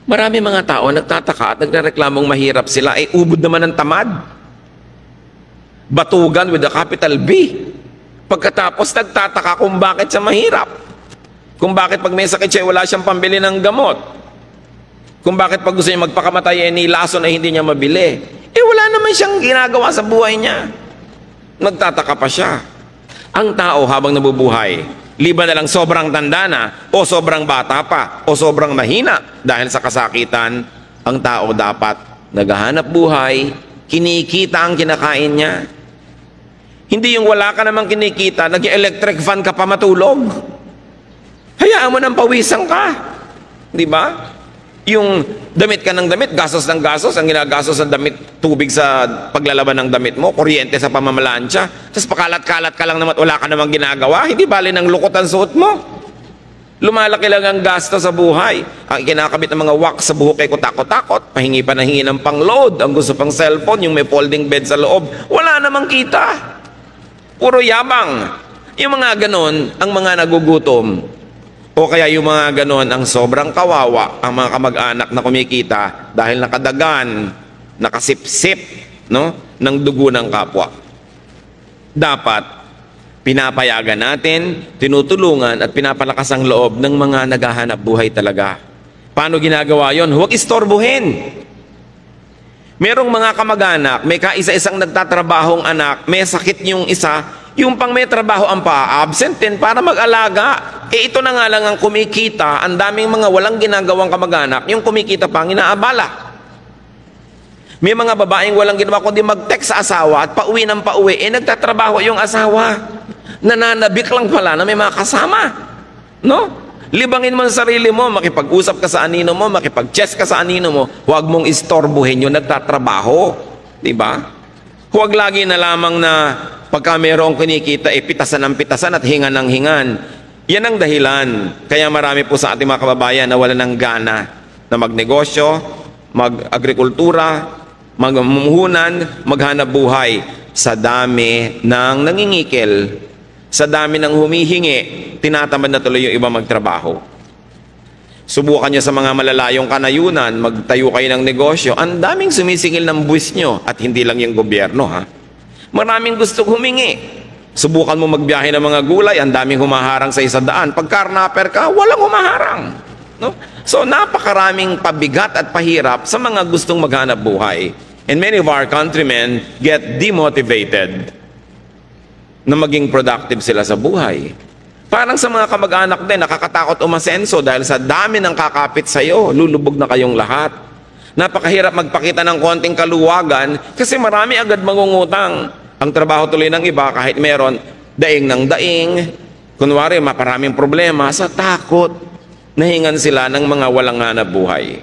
Marami mga tao nagtataka at nagrereklamong mahirap sila, ay ubod naman ng tamad. Batugan with a capital B. Pagkatapos nagtataka kung bakit siya mahirap. Kung bakit pag may sakit siya, wala siyang pambili ng gamot. Kung bakit pag gusto niya magpakamatay, nilason ay hindi niya mabili. Wala naman siyang ginagawa sa buhay niya. Nagtataka pa siya. Ang tao habang nabubuhay, liban na lang sobrang tanda na, o sobrang bata pa, o sobrang mahina dahil sa kasakitan, ang tao dapat naghahanap buhay, kinikita ang kinakain niya. Hindi yung wala ka namang kinikita, nag-electric fan ka pa matulog. Hayaan mo nang pawisan ka. Di ba? Yung damit ka ng damit, gastos ng gastos, ang ginagastos ng damit, tubig sa paglalaban ng damit mo, kuryente sa pamamalansya, tapos pakalat-kalat ka lang naman, wala ka namang ginagawa, hindi bali ng lukot ang suot mo. Lumalaki lang ang gasto sa buhay. Ang kinakabit ng mga wax sa buhok ay kutakot-takot, pahingi pa na hingi ng pang-load, ang gusto pang cellphone, yung may folding bed sa loob, wala namang kita. Puro yabang. Yung mga ganon, ang mga nagugutom, o kaya yung mga ganon, ang sobrang kawawa, ang mga kamag-anak na kumikita dahil nakadagan, nakasipsip, no, ng dugo ng kapwa. Dapat, pinapayagan natin, tinutulungan at pinapalakas ang loob ng mga naghahanap buhay talaga. Paano ginagawa yon? Huwag istorbohin. Merong mga kamag-anak, may kaisa-isang nagtatrabahong anak, may sakit yung isa, yung pang may trabaho ang pa-absent din para mag-alaga. Ito na nga lang ang kumikita, ang daming mga walang ginagawang kamag-anak, yung kumikita pang inaabala. May mga babaeng walang ginawa kundi mag-text sa asawa at pauwi ng pauwi, nagtatrabaho yung asawa. Nananabik lang pala na may mga kasama. No? Libangin mo ang sarili mo, makipag-usap ka sa anino mo, makipag-chess ka sa anino mo, huwag mong istorbohin yung nagtatrabaho. Diba? Huwag lagi na lamang na pagka mayroong kinikita, pitasan ng pitasan at hingan ng hingan. Yan ang dahilan. Kaya marami po sa ating mga kababayan na wala ng gana na magnegosyo, mag-agrikultura, magmumuhunan, maghanap buhay sa dami ng nangingikil. Sa dami ng humihingi, tinatamad na tuloy yung iba magtrabaho. Subukan nyo sa mga malalayong kanayunan, magtayo kayo ng negosyo, ang daming sumisingil ng buwis nyo, at hindi lang yung gobyerno, ha? Maraming gusto humingi. Subukan mo magbiyahe ng mga gulay, ang daming humaharang sa 100. Pag karnaper ka, walang humaharang. No? So, napakaraming pabigat at pahirap sa mga gustong maghanap buhay. And many of our countrymen get demotivated na maging productive sila sa buhay. Parang sa mga kamag-anak din, nakakatakot umasenso dahil sa dami ng kakapit sa'yo, lulubog na kayong lahat. Napakahirap magpakita ng konting kaluwagan kasi marami agad mangungutang. Ang trabaho tuloy ng iba, kahit meron, daing ng daing. Kunwari, maparaming problema sa takot. Nahingan sila ng mga walang hanap buhay.